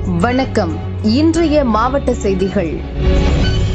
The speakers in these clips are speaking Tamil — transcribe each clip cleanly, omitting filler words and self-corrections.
வணக்கம். இன்றைய மாவட்ட செய்திகள்.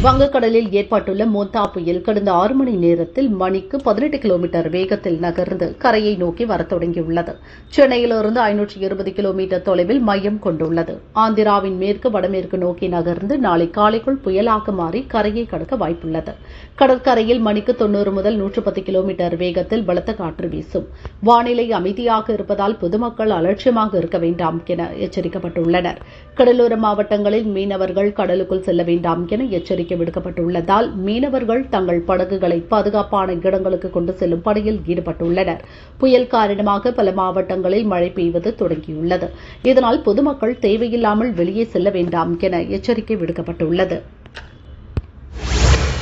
வங்கக்கடலில் ஏற்பட்டுள்ள மோந்தா புயல் கடந்த 6 மணி நேரத்தில் மணிக்கு 18 கிலோமீட்டர் வேகத்தில் நகர்ந்து கரையை நோக்கி வரத் தொடங்கியுள்ளது. சென்னையிலிருந்து 520 கிலோமீட்டர் தொலைவில் மையம் கொண்டுள்ளது. ஆந்திராவின் மேற்கு வடமேற்கு நோக்கி நகர்ந்து நாளை காலைக்குள் புயலாக மாறி கரையை கடக்க வாய்ப்புள்ளது. கடற்கரையில் மணிக்கு 90 முதல் 110 கிலோமீட்டர் வேகத்தில் பலத்த காற்று வீசும். வானிலை அமைதியாக இருப்பதால் பொதுமக்கள் அலட்சியமாக இருக்க வேண்டாம் என எச்சரிக்கப்பட்டுள்ளனர். கடலோர மாவட்டங்களில் மீனவர்கள் கடலுக்குள் செல்ல வேண்டாம் என எச்சரிக்கை விடுக்கப்பட்டுள்ளதால் மீனவர்கள் தங்கள் படகுகளை பாதுகாப்பான இடங்களுக்கு கொண்டு செல்லும் பணியில் ஈடுபட்டுள்ளனர். புயல் காரணமாக பல மாவட்டங்களில் மழை பெய்வது தொடங்கியுள்ளது. இதனால் பொதுமக்கள் தேவையில்லாமல் வெளியே செல்ல வேண்டாம் என எச்சரிக்கை விடுக்கப்பட்டுள்ளது.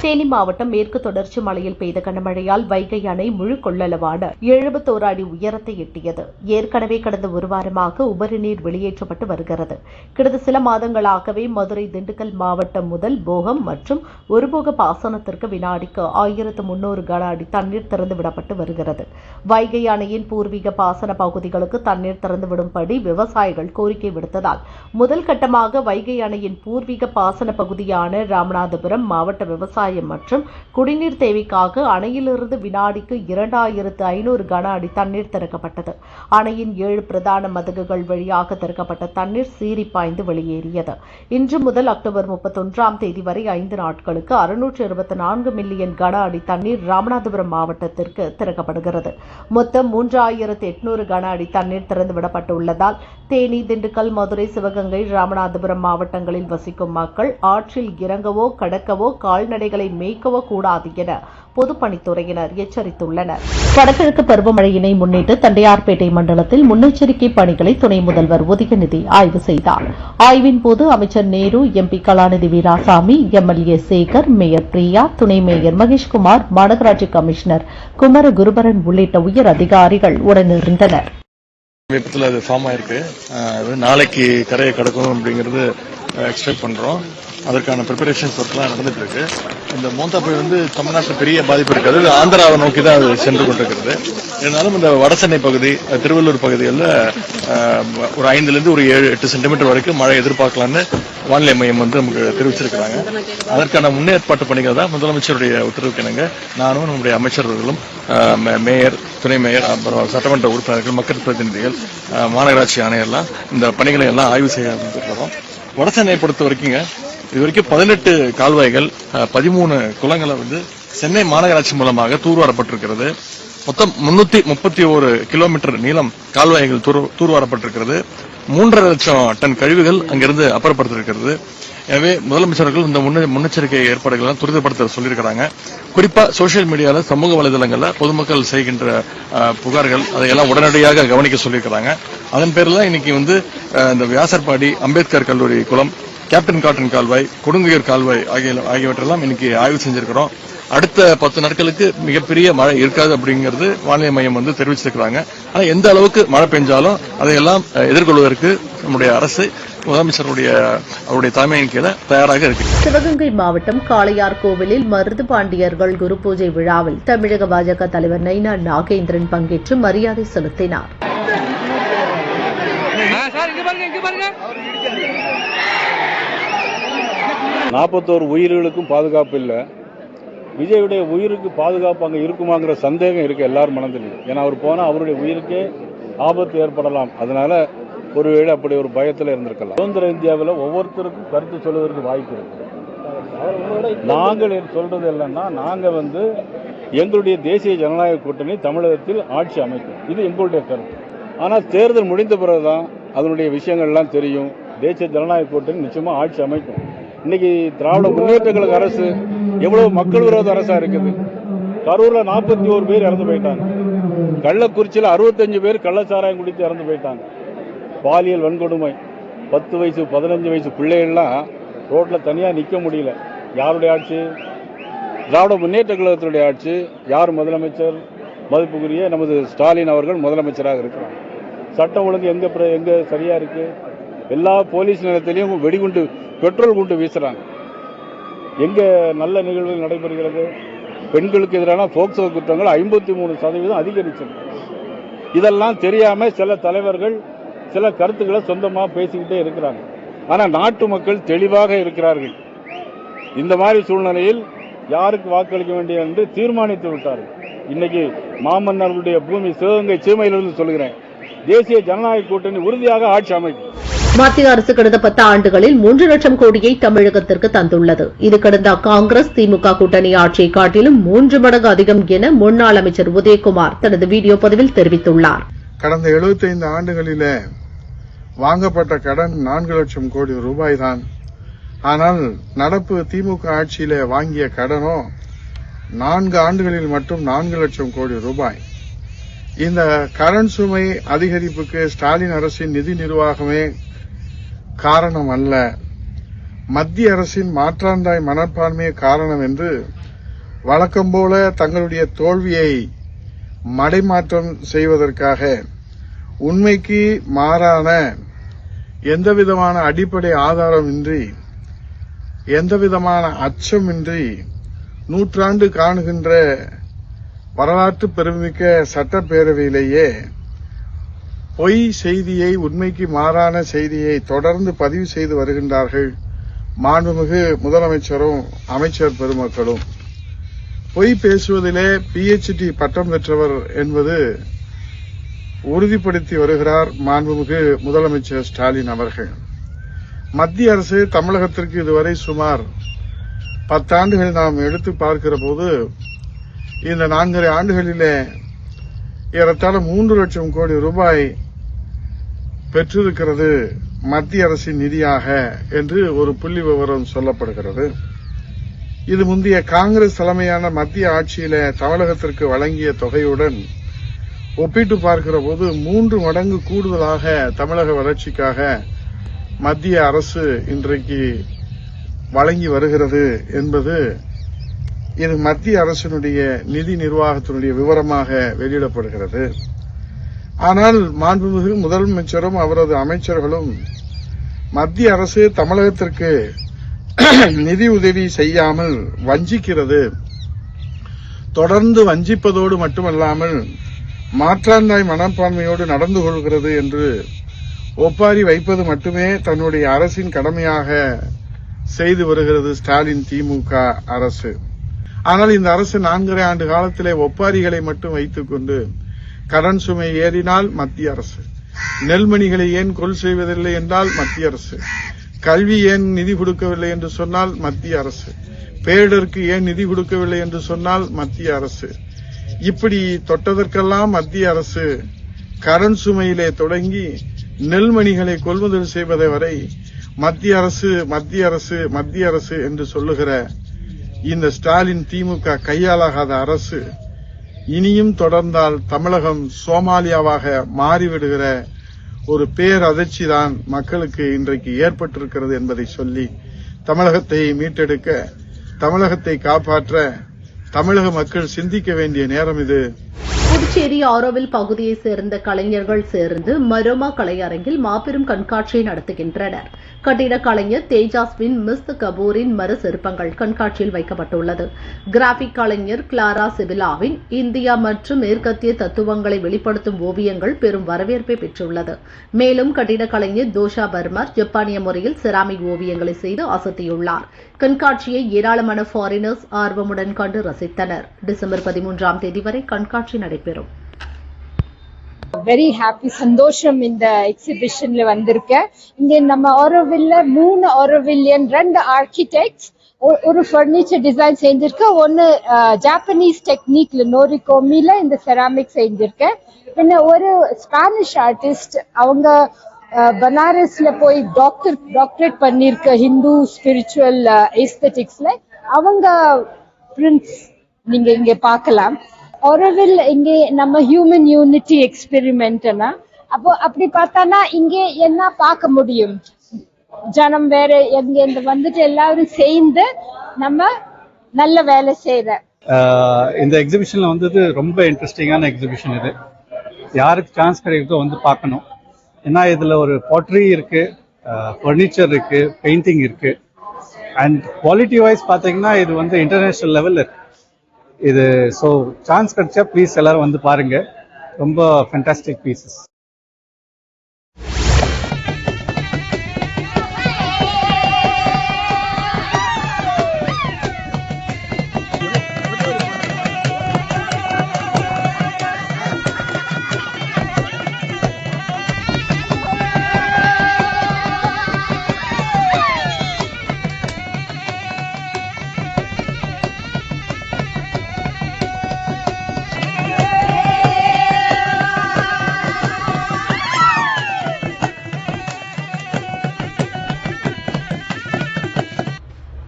தேனி மாவட்டம் மேற்கு தொடர்ச்சி மலையில் பெய்த கனமழையால் வைகை அணை முழு கொள்ளளவான 71 அடி உயரத்தை எட்டியது. ஏற்கனவே கடந்த ஒரு வாரமாக உபரி நீர் வெளியேற்றப்பட்டு வருகிறது. கடந்த சில மாதங்களாகவே மதுரை, திண்டுக்கல் மாவட்டம் முதல் போகம் மற்றும் ஒருபோக பாசனத்திற்கு வினாடிக்கு 1300 கன அடி தண்ணீர் திறந்துவிடப்பட்டு வருகிறது. வைகை அணையின் பூர்வீக பாசன பகுதிகளுக்கு தண்ணீர் திறந்துவிடும்படி விவசாயிகள் கோரிக்கை விடுத்ததால் முதல் கட்டமாக வைகை அணையின் பூர்வீக பாசன பகுதியான ராமநாதபுரம் மாவட்ட விவசாய மற்றும் குடிநீர் தேவைக்காக அணையிலிருந்து வினாடிக்கு 2500 கன அடி தண்ணீர் திறக்கப்பட்டது. அணையின் 7 பிரதான மதகுகள் வழியாக திறக்கப்பட்ட தண்ணீர் சீறி பாய்ந்து வெளியேறியது. இன்று முதல் அக்டோபர் 31ஆம் தேதி வரை 5 நாட்களுக்கு 624 மில்லியன் கன அடி தண்ணீர் ராமநாதபுரம் மாவட்டத்திற்கு திறக்கப்படுகிறது. மொத்தம் 3800 கன அடி தண்ணீர் திறந்துவிடப்பட்டுள்ளதால் தேனி, திண்டுக்கல், மதுரை, சிவகங்கை, ராமநாதபுரம் மாவட்டங்களில் வசிக்கும் மக்கள் ஆற்றில் இறங்கவோ கடக்கவோ கால்நடைகளை மேய்க்கவோ கூடாது என பொதுப்பணித்துறையினர் எச்சரித்துள்ளனர். வடகிழக்கு பருவமழையினை முன்னிட்டு தண்டையார்பேட்டை மண்டலத்தில் முன்னெச்சரிக்கை பணிகளை துணை முதல்வர் உதயநிதி ஆய்வு செய்தார். ஆய்வின் போது அமைச்சர் நேரு, எம்பி கலாநிதி வீராசாமி, எம்எல்ஏ சேகர், மேயர் பிரியா, துணை மேயர் மகேஷ்குமார், மாநகராட்சி கமிஷனர் குமர குருபரன் உள்ளிட்ட உயர் அதிகாரிகள் உடனிருந்தனர். வெப்பத்தில் அது ஃபார்ம் ஆயிருக்கு. நாளைக்கு கரையை கடக்கணும் அப்படிங்கிறது எக்ஸ்பெக்ட் பண்றோம். அதற்கான ப்ரிப்பரேஷன்ஸ் ஒர்க்லாம் நடந்துட்டு இருக்கு. இந்த மோந்தா புயல் வந்து தமிழ்நாட்டில் பெரிய பாதிப்பு இருக்காது. ஆந்திராவை நோக்கி தான் அது சென்று கொண்டிருக்கிறது. இருந்தாலும் இந்த வடசென்னை பகுதி, திருவள்ளூர் பகுதிகளில் ஒரு 5லிருந்து ஒரு 7-8 சென்டிமீட்டர் வரைக்கும் மழை எதிர்பார்க்கலாம்னு வானிலை மையம் வந்து நமக்கு தெரிவிச்சிருக்கிறாங்க. அதற்கான முன்னேற்பாட்டு பணிகள் தான் முதலமைச்சருடைய உத்தரவுக்கு இணங்க நானும் நம்முடைய அமைச்சர்களும், மேயர், துணை மேயர், அப்புறம் சட்டமன்ற உறுப்பினர்கள், மக்கள் பிரதிநிதிகள், மாநகராட்சி ஆணையர்லாம் இந்த பணிகளை எல்லாம் ஆய்வு செய்ய இருக்கிறோம். வடசென்னையை பொறுத்த வரைக்கும் இதுவரைக்கும் 18 கால்வாய்கள், 13 குளங்களை வந்து சென்னை மாநகராட்சி மூலமாக தூர்வாரப்பட்டிருக்கிறது. மொத்தம் 331 கிலோமீட்டர் நீளம் கால்வாய்கள் தூர்வாரப்பட்டிருக்கிறது. 3.5 லட்சம் டன் கழிவுகள் அங்கிருந்து அப்புறப்படுத்திருக்கிறது. எனவே முதலமைச்சர்கள் இந்த முன்னெச்சரிக்கை ஏற்பாடுகள் துரிதப்படுத்த சொல்லியிருக்கிறாங்க. குறிப்பா சோசியல் மீடியால, சமூக வலைதளங்கள்ல பொதுமக்கள் செய்கின்ற புகார்கள் அதையெல்லாம் உடனடியாக கவனிக்க சொல்லியிருக்கிறாங்க. அதன் பேரில் இன்னைக்கு வந்து இந்த வியாசர்பாடி, அம்பேத்கர் கல்லூரி குளம், கேப்டன் காட்டன் கால்வாய், கொடுங்குயர் கால்வாய் ஆகியவற்றெல்லாம் இன்னைக்கு ஆய்வு செஞ்சிருக்கிறோம். அடுத்த 10 நாட்களுக்கு மிகப்பெரிய மழை இருக்காது அப்படிங்கிறது வானிலை மையம் வந்து தெரிவிச்சிருக்கிறாங்க. ஆனா எந்த அளவுக்கு மழை பெஞ்சாலும் அதையெல்லாம் எதிர்கொள்வதற்கு நம்முடைய அரசு அவருடைய தலைமையின் கீழே தயாராக இருக்கு. சிவகங்கை மாவட்டம் காளையார் கோவிலில் மருது பாண்டியர்கள் குரு பூஜை விழாவில் தமிழக பாஜக தலைவர் நயினா நாகேந்திரன் பங்கேற்று மரியாதை செலுத்தினார். 41 உயிர்களுக்கும் பாதுகாப்பு இல்லை. விஜயுடைய உயிருக்கு பாதுகாப்பு அங்கே இருக்குமாங்கிற சந்தேகம் இருக்கு எல்லாரும் மனதிலையும். ஏன்னா அவர் போனால் அவருடைய உயிருக்கே ஆபத்து ஏற்படலாம். அதனால ஒருவேளை அப்படி ஒரு பயத்தில் இருந்திருக்கலாம். சுதந்திர இந்தியாவில் ஒவ்வொருத்தருக்கும் கருத்து சொல்வதற்கு வாய்ப்பு இருக்கு. நாங்கள் சொல்றது இல்லைன்னா நாங்கள் வந்து எங்களுடைய தேசிய ஜனநாயக கூட்டணி தமிழகத்தில் ஆட்சி அமைக்கும், இது எங்களுடைய கருத்து. ஆனால் தேர்தல் முடிந்த பிறகுதான் அதனுடைய விஷயங்கள்லாம் தெரியும். தேசிய ஜனநாயக கூட்டணி நிச்சயமா ஆட்சி அமைக்கும். இன்னைக்கு திராவிட முன்னேற்ற கழக அரசு எவ்வளவு மக்கள் விரோத அரசா இருக்குது. கரூர்ல 41 பேர் இறந்து போயிட்டாங்க. கள்ளக்குறிச்சியில் 65 பேர் கள்ளச்சாராயம் குடித்து இறந்து போயிட்டாங்க. பாலியல் வன்கொடுமை, 10 வயசு 15 வயசு பிள்ளைகள்லாம் ரோட்ல தனியா நிக்க முடியல. யாருடைய ஆட்சி? திராவிட முன்னேற்ற கழகத்தினுடைய ஆட்சி. யார் முதலமைச்சர்? மதிப்புக்குரிய நமது ஸ்டாலின் அவர்கள் முதலமைச்சராக இருக்கிறார். சட்டம் ஒழுங்கு எங்க சரியா இருக்கு? எல்லா போலீஸ் நிலையத்திலையும் வெடிகுண்டு, பெட்ரோல் குண்டு வீசுறாங்க. எங்க நல்ல நிகழ்வுகள் நடைபெறுகிறது? பெண்களுக்கு எதிரான போக்சோ குற்றங்கள் 53% அதிகரிச்சது. இதெல்லாம் தெரியாம சில தலைவர்கள் சில கருத்துக்களை சொந்தமா பேசிக்கிட்டே இருக்கிறாங்க. ஆனால் நாட்டு மக்கள் தெளிவாக இருக்கிறார்கள். இந்த மாதிரி சூழ்நிலையில் யாருக்கு வாக்களிக்க வேண்டிய என்று தீர்மானித்து விட்டார்கள். இன்னைக்கு மாமன்னர்களுடைய பூமி சிவகங்கை சீமையிலிருந்து சொல்கிறேன், தேசிய ஜனநாயக கூட்டணி உறுதியாக ஆட்சி அமைக்கும். மத்திய அரசு கடந்த 10 ஆண்டுகளில் 3 லட்சம் கோடியை தமிழகத்திற்கு தந்துள்ளது. இது கடந்த காங்கிரஸ் திமுக கூட்டணி ஆட்சியை காட்டிலும் 3 மடங்கு அதிகம் என முன்னாள் அமைச்சர் உதயகுமார் தனது வீடியோ பதிவில் தெரிவித்துள்ளார். கடந்த 75 ஆண்டுகளிலே வாங்கப்பட்ட கடன் 4 லட்சம் கோடி ரூபாய் தான். ஆனால் நடப்பு திமுக ஆட்சியிலே வாங்கிய கடனோ 4 ஆண்டுகளில் மட்டும் 4 லட்சம் கோடி ரூபாய். இந்த கடன் சுமை அதிகரிப்புக்கு ஸ்டாலின் அரசின் நிதி நிர்வாகமே காரணம் அல்ல, மத்திய அரசின் மாற்றாந்தாய் மனப்பான்மையே காரணம் என்று வழக்கம் போல தங்களுடைய தோல்வியை மடைமாற்றம் செய்வதற்காக உண்மைக்கு மாறான எந்தவிதமான அடிப்படை ஆதாரமின்றி, எந்தவிதமான அச்சமின்றி, நூற்றாண்டு காணுகின்ற வரலாற்று பெருமிக்க சட்டப்பேரவையிலேயே பொய் செய்தியை, உண்மைக்கு மாறான செய்தியை தொடர்ந்து பதிவு செய்து வருகின்றார்கள் மாண்புமிகு முதலமைச்சரும் அமைச்சர் பெருமக்களும். பொய் பேசுவதிலே PhD பட்டம் பெற்றவர் என்பது உறுதிப்படுத்தி வருகிறார் மாண்புமிகு முதலமைச்சர் ஸ்டாலின் அவர்கள். மத்திய அரசு தமிழகத்திற்கு இதுவரை சுமார் 10 ஆண்டுகள் நாம் எடுத்து பார்க்கிற போது இந்த 4.5 ஆண்டுகளிலே ஏறத்தாழ 3 லட்சம் கோடி ரூபாய் பெற்றிருக்கிறது மத்திய அரசின் நிதியாக என்று ஒரு புள்ளி விவரம் சொல்லப்படுகிறது. இது முந்தைய காங்கிரஸ் தலைமையான மத்திய ஆட்சியில தமிழகத்திற்கு வழங்கிய தொகையுடன் ஒப்பிட்டு பார்க்கிற போது 3 மடங்கு கூடுதலாக தமிழக வளர்ச்சிக்காக மத்திய அரசு இன்றைக்கு வழங்கி வருகிறது என்பது இது மத்திய அரசினுடைய நிதி நிர்வாகத்தினுடைய விவரமாக வெளியிடப்படுகிறது. ஆனால் மாண்புமிகு முதலமைச்சரும் அவரது அமைச்சர்களும் மத்திய அரசு தமிழகத்திற்கு நிதி உதவி செய்யாமல் வஞ்சிக்கிறது, தொடர்ந்து வஞ்சிப்பதோடு மட்டுமல்லாமல் மாற்றாந்தாய் மனப்பான்மையோடு நடந்து கொள்கிறது என்று ஒப்பாரி வைப்பது மட்டுமே தன்னுடைய அரசின் கடமையாக செய்து வருகிறது ஸ்டாலின் திமுக அரசு. ஆனால் இந்த அரசு 4.5 ஆண்டு காலத்திலே ஒப்பாரிகளை மட்டும் வைத்துக் கொண்டு கடன் சுமை ஏறினால் மத்திய அரசு, நெல்மணிகளை ஏன் கொள் செய்வதில்லை என்றால் மத்திய அரசு, கல்வி ஏன் நிதி கொடுக்கவில்லை என்று சொன்னால் மத்திய அரசு, பேரிடருக்கு ஏன் நிதி கொடுக்கவில்லை என்று சொன்னால் மத்திய அரசு, இப்படி தொட்டதற்கெல்லாம் மத்திய அரசு கடன் சுமையிலே தொடங்கி நெல்மணிகளை கொள்முதல் செய்வதை வரை மத்திய அரசு மத்திய அரசு மத்திய அரசு என்று சொல்லுகிற இந்த ஸ்டாலின் திமுக கையாளாகாத அரசு இனியும் தொடர்ந்தால் தமிழகம் சோமாலியாவாக மாறிவிடுகிற ஒரு பேரதிர்ச்சி தான் மக்களுக்கு இன்றைக்கு ஏற்பட்டிருக்கிறது என்பதை சொல்லி தமிழகத்தை மீட்டெடுக்க, தமிழகத்தை காப்பாற்ற தமிழக மக்கள் சிந்திக்க வேண்டிய நேரம் இது. புதுச்சேரி ஆரோவில் பகுதியைச் சேர்ந்த கலைஞர்கள் சேர்ந்து மரோமா கலையரங்கில் மாபெரும் கண்காட்சியை நடத்துகின்றனர். கட்டிட கலைஞர் தேஜாஸ்வின் மிஸ் கபூரின் மறு சிற்பங்கள் கண்காட்சியில் வைக்கப்பட்டுள்ளது. கிராபிக் கலைஞர் கிளாரா சிபிலாவின் இந்தியா மற்றும் மேற்கத்திய தத்துவங்களை வெளிப்படுத்தும் ஓவியங்கள் பெரும் வரவேற்பை பெற்றுள்ளது. மேலும் கட்டிட கலைஞர் தோஷா பர்மர் ஜப்பானிய முறையில் செராமிக் ஓவியங்களை செய்து அசத்தியுள்ளார். கண்காட்சியை ஏராளமான ஃபாரினர்ஸ் ஆர்வமுடன் கண்டு ரசித்தனர். டிசம்பர் 13ஆம் தேதி வரை கண்காட்சி நடைபெறும். வெரி ஹாப்பி, சந்தோஷம் இந்த எக்ஸிபிஷன்ல வந்திருக்கேன். இங்க நம்ம ஆரோவில்ல 3 ஆரோவில்லியன் 2 ஆர்கிடெக்ட்ஸ் ஒரு ஃபர்னிச்சர் டிசைன் செஞ்சிருக்க, ஒன்னு ஜாப்பனீஸ் டெக்னிக்ல நோரிகோமில இந்த செராமிக் செஞ்சிருக்கேன். பின்ன ஒரு ஸ்பானிஷ் ஆர்டிஸ்ட், அவங்க பனாரஸ்ல போய் டாக்டரேட் பண்ணிருக்க ஹிந்து ஸ்பிரிச்சுவல் எஸ்தெட்டிக்ஸ்ல, அவங்க பிரிண்ட்ஸ் நீங்க இங்க பார்க்கலாம். ஆரோவில் இங்கே நம்ம ஹியூமன் யூனிட்டி எக்ஸ்பெரிமெண்ட்னா, அப்போ அப்படி பார்த்தானா இங்கே என்ன பார்க்க முடியும், ஜனம் வேற எங்க வந்துட்டு எல்லாரும் சேர்ந்து நம்ம நல்ல வேலை செய்யற. இந்த எக்ஸிபிஷன்ல வந்தது ரொம்ப இன்ட்ரெஸ்டிங்கான எக்ஸிபிஷன். இது யாருக்கு சான்ஸ் கிடைக்குதோ வந்து பார்க்கணும். ஏன்னா இதுல ஒரு பாட்ரி இருக்கு, ஃபர்னிச்சர் இருக்கு, பெயிண்டிங் இருக்கு, அண்ட் குவாலிட்டி வைஸ் பாத்தீங்கன்னா இது வந்து இன்டர்நேஷனல் லெவல்ல இருக்கு இது. ஸோ சான்ஸ் கிடைச்சா ப்ளீஸ் எல்லாரும் வந்து பாருங்க, ரொம்ப ஃபேண்டாஸ்டிக் பீசஸ்.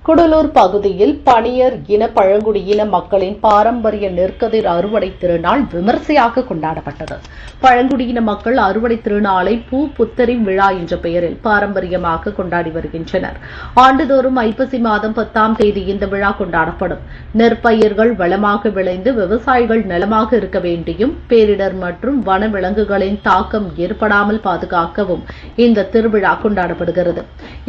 குடலூர் பகுதியில் பணியர் இன பழங்குடியின மக்களின் பாரம்பரிய நெற்கதிர் அறுவடை திருநாள் விமர்சையாக கொண்டாடப்பட்டது. பழங்குடியின மக்கள் அறுவடை திருநாளை பூ புத்தரி விழா என்ற பெயரில் பாரம்பரியமாக கொண்டாடி வருகின்றனர். ஆண்டுதோறும் ஐப்பசி மாதம் 10ஆம் தேதி இந்த விழா கொண்டாடப்படும். நெற்பயிர்கள் வளமாக விளைந்து விவசாயிகள் நலமாக இருக்க வேண்டியும் பேரிடர் மற்றும் வன விலங்குகளின் தாக்கம் ஏற்படாமல் பாதுகாக்கவும் இந்த திருவிழா கொண்டாடப்படுகிறது.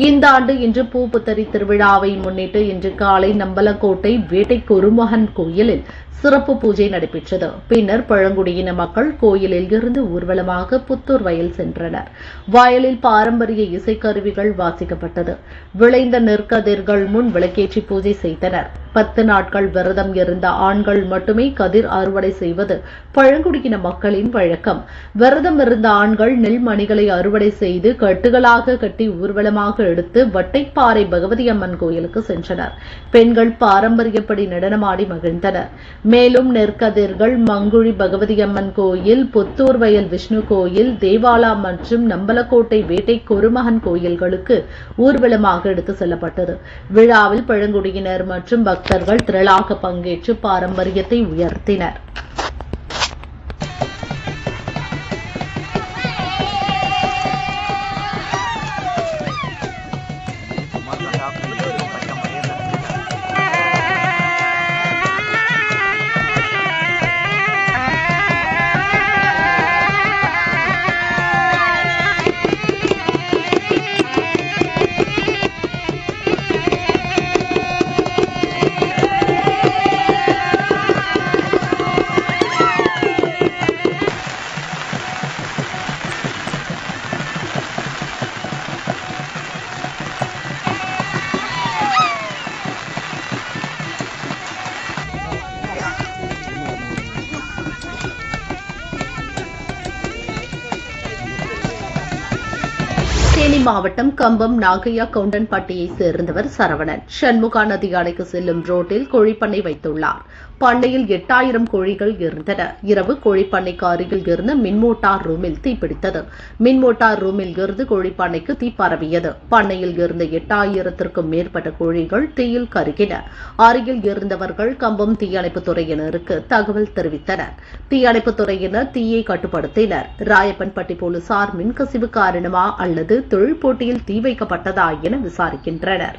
இந்த ஆண்டு இன்று பூ புத்தரி திருவிழாவை முன்னிட்டு இன்று காலை நம்பலக்கோட்டை வேட்டை குருமகன் கோயிலில் சிறப்பு பூஜை நடைபெற்றது. பின்னர் பழங்குடியின மக்கள் கோயிலில் இருந்து ஊர்வலமாக புத்தூர் வயல் சென்றனர். வயலில் பாரம்பரிய இசைக்கருவிகள் வாசிக்கப்பட்டது. விளைந்த நெற்கதிர்கள் முன் விளக்கேற்றி பூஜை செய்தனர். 10 நாட்கள் விரதம் இருந்த ஆண்கள் மட்டுமே கதிர் அறுவடை செய்வது பழங்குடியின மக்களின் வழக்கம். விரதம் இருந்த ஆண்கள் நெல் மணிகளை அறுவடை செய்து கட்டுகளாக கட்டி ஊர்வலமாக எடுத்து வட்டைப்பாறை பகவதி அம்மன் கோயிலுக்கு சென்றனர். பெண்கள் பாரம்பரியப்படி நடனமாடி மகிழ்ந்தனர். மேலும் நெற்கதிர்கள் மங்குழி பகவதி அம்மன் கோயில், புத்தூர் வயல் விஷ்ணு கோயில், தேவாலா மற்றும் நம்பலக்கோட்டை வேட்டை குருமகன் கோயில்களுக்கு ஊர்வலமாக எடுத்து செல்லப்பட்டது. விழாவில் பழங்குடியினர் மற்றும் பக்தர்கள் திரளாக பங்கேற்று பாரம்பரியத்தை உயர்த்தினர். தேனி மாவட்டம் கம்பம் நாகையா கவுண்டன்பட்டியைச் சேர்ந்தவர் சரவணன். சண்முகா நதி அணைக்கு செல்லும் ரோட்டில் கோழிப்பண்ணை வைத்துள்ளார். பண்ணையில் 8000 கோழிகள் இருந்தன. இரவு கோழிப்பண்ணைக்கு அருகில் இருந்த மின்மோட்டார் ரூமில் தீப்பிடித்தது. மின்மோட்டார் ரூமில் இருந்து கோழிப்பண்ணைக்கு தீ பரவியது. பண்ணையில் இருந்த 8000க்கும் மேற்பட்ட கோழிகள் தீயில் கருகின. அருகில் இருந்தவர்கள் கம்பம் தீயணைப்புத் துறையினருக்கு தகவல் தெரிவித்தனர். தீயணைப்புத் துறையினர் தீயை கட்டுப்படுத்தினர். ராயப்பன்பட்டி போலீசார் மின்கசிவு காரணமா அல்லது தொழில் போட்டியில் தீ வைக்கப்பட்டதா என விசாரிக்கின்றனர்.